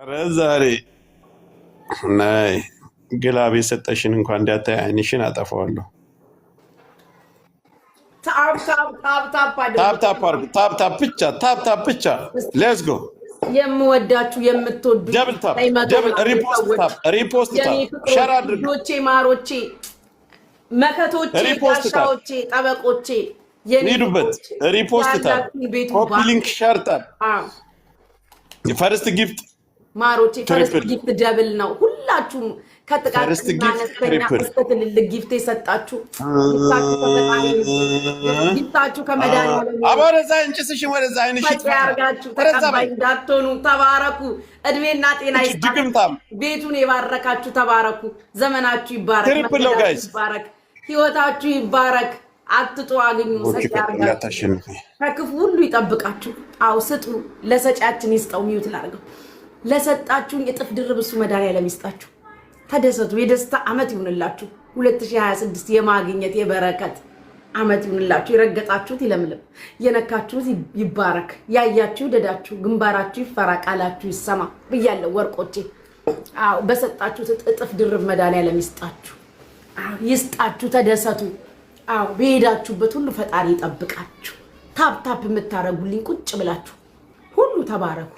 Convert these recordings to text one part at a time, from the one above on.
ዛሬ ናይ ግላብ የሰጠሽን እንኳን እንዳታይ አይንሽን አጠፋዋለሁ። ታፕ አድርጉ። ታፕ ብቻ ሌትስ ጎ። የምወዳችሁ የምትወዱ ደብል ታፕ ሪፖስት ታፕ ሸር አድርጉ። ዶቼ ማሮቼ መከቶቼ ጋሻዎቼ ጠበቆቼ ሄዱበት። ሪፖስት ታፕ ኮፒ ሊንክ ሸር ታፕ ፈርስት ጊፍት ማሮቼ ፈርስት ጊፍት ደብል ነው። ሁላችሁም ከጥቃቅንና አነስተኛ እስከ ትልልቅ ጊፍት የሰጣችሁ ጊፍታችሁ ከመድኃኒዓለም አባረዛ እንጭስሽ ወደዛ አይንሽ ያርጋችሁ። ተቀባይ እንዳትሆኑ ተባረኩ። እድሜና ጤና ይስጣችሁ። ቤቱን የባረካችሁ ተባረኩ። ዘመናችሁ ይባረክ፣ ይባረክ፣ ህይወታችሁ ይባረክ። አትጡ፣ አግኙ፣ ሰጪ ያርጋችሁ፣ ከክፉ ሁሉ ይጠብቃችሁ። አው ስጡ፣ ለሰጫችን ይስጠው። ሚዩት ላርገው። ለሰጣችሁን እጥፍ ድርብ እሱ መድኃኒዓለም ይስጣችሁ። ተደሰቱ። የደስታ አመት ይሁንላችሁ። 2026 የማግኘት የበረከት አመት ይሁንላችሁ። የረገጣችሁት ይለምልም፣ የነካችሁት ይባረክ፣ ያያችሁ ደዳችሁ፣ ግንባራችሁ ይፈራ፣ ቃላችሁ ይሰማ ብያለሁ ወርቆቼ። አው በሰጣችሁት እጥፍ ድርብ መድኃኒዓለም ይስጣችሁ። አው ይስጣችሁ። ተደሰቱ። አው በሄዳችሁበት ሁሉ ፈጣሪ ይጠብቃችሁ። ታፕ የምታረጉልኝ ቁጭ ብላችሁ ሁሉ ተባረኩ።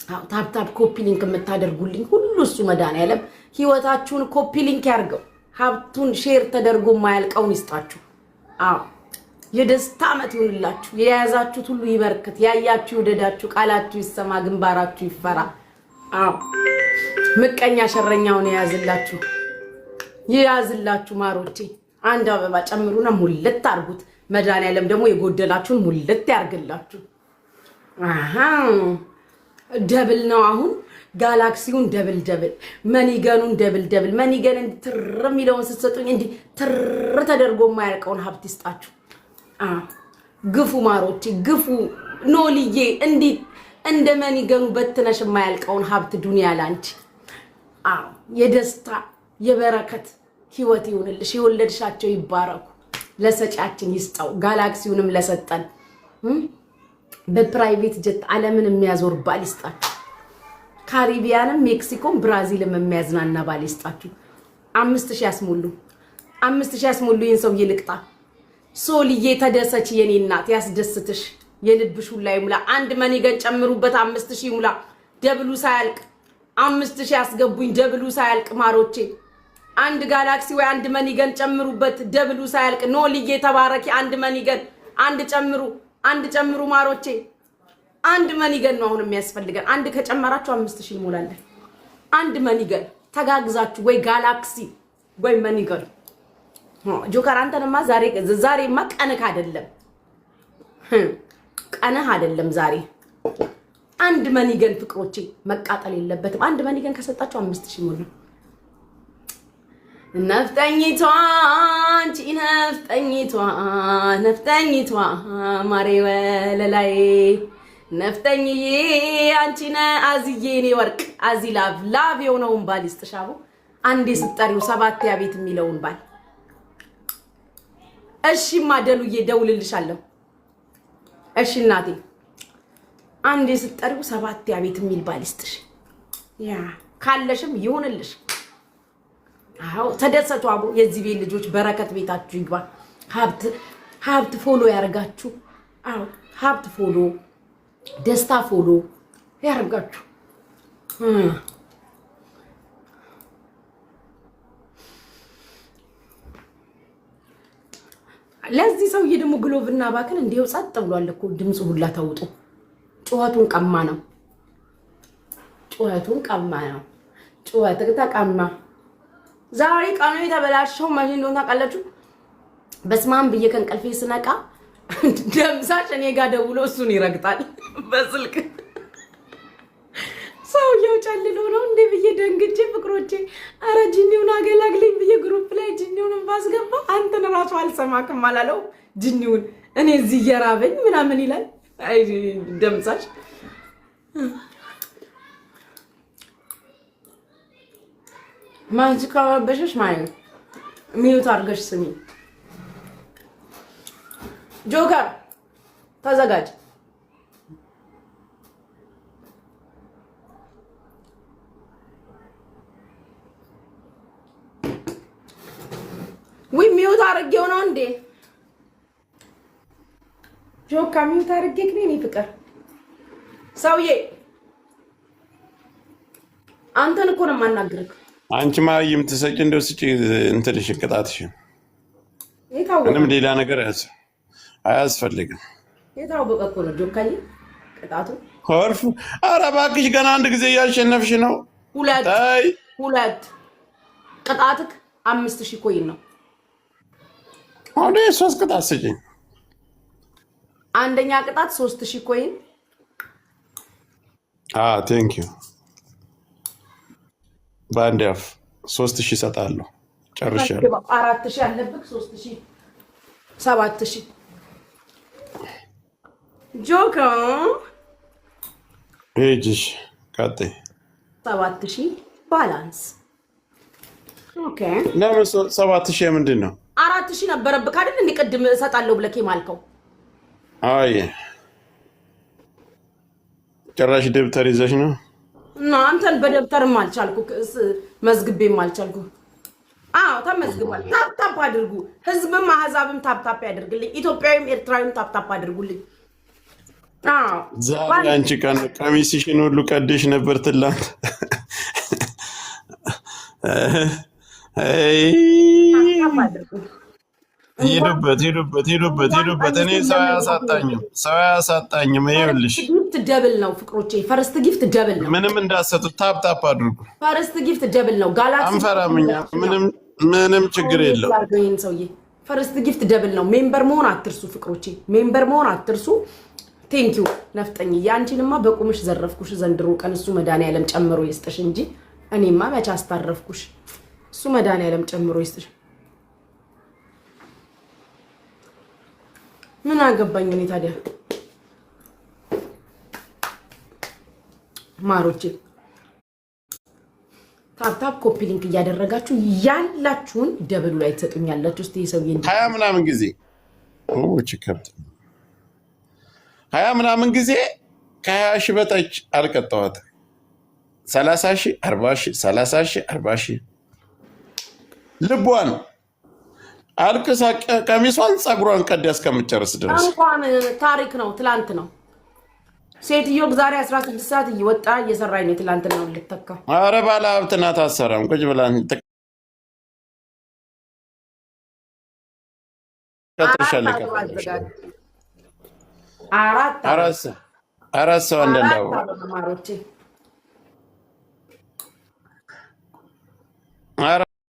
አው ታፕ ኮፒ ሊንክ የምታደርጉልኝ ሁሉ እሱ መድኃኒዓለም ህይወታችሁን ኮፒ ሊንክ ያርገው። ሀብቱን ሼር ተደርጎ ማያልቀውን ይስጣችሁ። አው የደስታ አመት ይሁንላችሁ። የያዛችሁት ሁሉ ይበርክት፣ ያያችሁ ይውደዳችሁ፣ ቃላችሁ ይሰማ፣ ግንባራችሁ ይፈራ። አው ምቀኛ ሸረኛውን ይያዝላችሁ ማሮቼ። አንድ አበባ ጨምሩና ሙልት አርጉት። መድኃኒዓለም ደግሞ የጎደላችሁን ሙልት ያርግላችሁ። አሃ ደብል ነው አሁን ጋላክሲውን ደብል መኒገኑን ደብል መኒገን ትር የሚለውን ስትሰጡኝ እንዲህ ትር ተደርጎ የማያልቀውን ሀብት ይስጣችሁ። ግፉ ማሮቼ ግፉ። ኖልዬ እንዲህ እንደ መኒገኑ በትነሽ የማያልቀውን ሀብት ዱንያ ላንቺ የደስታ የበረከት ህይወት ይሁንልሽ። የወለድሻቸው ይባረኩ፣ ለሰጫችን ይስጠው። ጋላክሲውንም ለሰጠን በፕራይቬት ጀት ዓለምን የሚያዞር ባል ይስጣችሁ። ካሪቢያንም ሜክሲኮም ብራዚልም የሚያዝናና ባል ይስጣችሁ። 5000 ያስሞሉ፣ 5000 ያስሞሉ። ይሄን ሰው ይልቅጣ። ሶልዬ ተደሰች የኔ እናት፣ ያስደስትሽ። የልብሽ ሁሉ ይሙላ። አንድ መኒገን ጨምሩበት፣ 5000 ይሙላ። ደብሉ ሳያልቅ 5000 ያስገቡኝ፣ ደብሉ ሳያልቅ ማሮቼ። አንድ ጋላክሲ ወይ አንድ መኒገን ጨምሩበት፣ ደብሉ ሳያልቅ። ኖልዬ ተባረኪ። አንድ መኒገን አንድ ጨምሩ ማሮቼ። አንድ መኒገን ነው አሁን የሚያስፈልገን። አንድ ከጨመራችሁ 5000 ይሞላል። አንድ መኒገን ተጋግዛችሁ ወይ ጋላክሲ ወይ መኒገን። ጆከር አንተንማ ዛሬማ ቀንህ አይደለም ዛሬ። አንድ መኒገን ፍቅሮቼ መቃጠል የለበትም። አንድ መኒገን ከሰጣችሁ 5000 ይሞላል። ነፍጠኝቷ አንቺ ነፍጠኝቷ ማሬ ወለላይ ነፍጠኝዬ አንቺ አዝዬ እኔ ወርቅ አዚ ላቭ የሆነውን ባል ይስጥሻቡ። አንዴ ስጠሪው 7 ያቤት የሚለውን ባል። እሺማ ደሉዬ ደውልልሻለሁ። እሺ እናቴ አንዴ ስጠሪው 7 ያቤት የሚል ባል ይስጥሽ። ያ ካለሽም ይሁንልሽ። አው ተደሰቱ አቡ። የዚህ ቤት ልጆች በረከት ቤታችሁ ይግባ። ሀብት ፎሎ ያርጋችሁ። አው ሀብት ፎሎ፣ ደስታ ፎሎ ያርጋችሁ። ለዚህ ሰውዬ ደግሞ ግሎቭና ባክን እንዲው ጸጥ ብሏል እኮ። ድምፁ ሁላ ተውጦ ጩኸቱን ቀማ ነው። ጩኸት ተቀማ። ዛሬ ቀኑ የተበላሸው መቼ እንደሆነ ታውቃላችሁ? በስማም ብዬ ከእንቅልፌ ስነቃ ደምሳሽ እኔ ጋር ደውሎ እሱን ይረግጣል በስልክ። ሰውየው ጨልሎ ነው እንዴ ብዬ ደንግጬ ፍቅሮቼ፣ አረ ጂኒውን አገላግለኝ ብዬ ግሩፕ ላይ ጂኒውን ባስገባ አንተን ራሱ አልሰማክም አላለው። ጂኒውን እኔ እዚህ እየራበኝ ምናምን ይላል። አይ ደምሳሽ ማንቺ ካበሽሽ ማለት ሚዩት አድርገሽ ስሚ። ጆከር ተዘጋጅ። አድርጌው ነው እንዴ? ጆካ ሚውት አድርጌክ ነው እኔ ፍቅር ሰውዬ አንተን እኮ ነው የማናግርህ። አንቺ ማይም ትሰጪ እንደው ስጪ እንትልሽ ቅጣትሽ ምንም ሌላ ነገር አያስፈልግም። የታወቀ እኮ ነው ጆካዬ ቅጣቱ። ኧረ እባክሽ ገና አንድ ጊዜ እያሸነፍሽ ነው። ሁለት ቅጣትክ 5000 ኮይን ነው። አሁን 3 ቅጣት ስጪኝ። አንደኛ ቅጣት 3000 ኮይን። ቴንክ ዩ በአንድ አፍ 3000 እሰጣለሁ። ጨርሻለሁ። 4000 አለብክ 3000 7000 ጆካ ሄጅሽ ቀጥይ 7000 ባላንስ ኦኬ። ለምን 7000 ምንድን ነው? 4000 ነበረብክ አይደል? እንዲቀድም እሰጣለሁ ብለህ የማልከው። አይ ጭራሽ ደብተር ይዘሽ ነው? እና አንተን በደብተርም አልቻልኩ መዝግቤም አልቻልኩ። ተመዝግቧል። ታፕታፕ አድርጉ። ህዝብም አህዛብም ታፕታፕ ያድርግልኝ። ኢትዮጵያዊም ኤርትራዊም ታፕታፕ አድርጉልኝ። ዛሬ አንቺ ቀሚስሽን ሁሉ ቀደሽ ነበር ትላንት። ሄዱበት። እኔ ሰው አያሳጣኝም። ይኸውልሽ ጊፍት ደብል ነው ፍቅሮቼ። ፈርስት ጊፍት ደብል ነው። ምንም እንዳሰጡት ታፕታፕ አድርጉ። ፈርስት ጊፍት ደብል ነው። ጋላክሲ አንፈራም እኛ። ምንም ችግር የለም። ሰውዬ ፈርስት ጊፍት ደብል ነው። ሜምበር መሆን አትርሱ ፍቅሮቼ፣ ሜምበር መሆን አትርሱ። ቴንክ ዩ ነፍጠኝ። ያንቺንማ በቁምሽ ዘረፍኩሽ ዘንድሮ ቀን። እሱ መድኃኒዓለም ጨምሮ ይስጥሽ እንጂ እኔማ መቼ አስታረፍኩሽ። እሱ መድኃኒዓለም ጨምሮ ይስጥሽ። ምን አገባኝ እኔ ታዲያ ማሮቼ። ታፕታፕ ኮፒ ሊንክ እያደረጋችሁ ያላችሁን ደብሉ ላይ ትሰጡኛላችሁ። እስቲ ሰውዬ 20 ምናምን ጊዜ ከብት 20 ምናምን ጊዜ ከ20 ሺህ በታች አልቀጣዋት። 30 ሺህ 40 ሺህ 30 ሺህ 40 ሺህ ልቧን አልቅሳ ቀሚሷን ፀጉሯን ቀዳ እስከምጨርስ ድረስ እንኳን ታሪክ ነው። ትላንት ነው ሴትዮ ዛሬ 16 ሰዓት እየወጣ እየሰራኝ ነው። ትላንት ነው ልተካ። ኧረ ባለ ሀብት ናት። አትሰራም። ቁጭ ብላ አራት ሰው እንደንዳው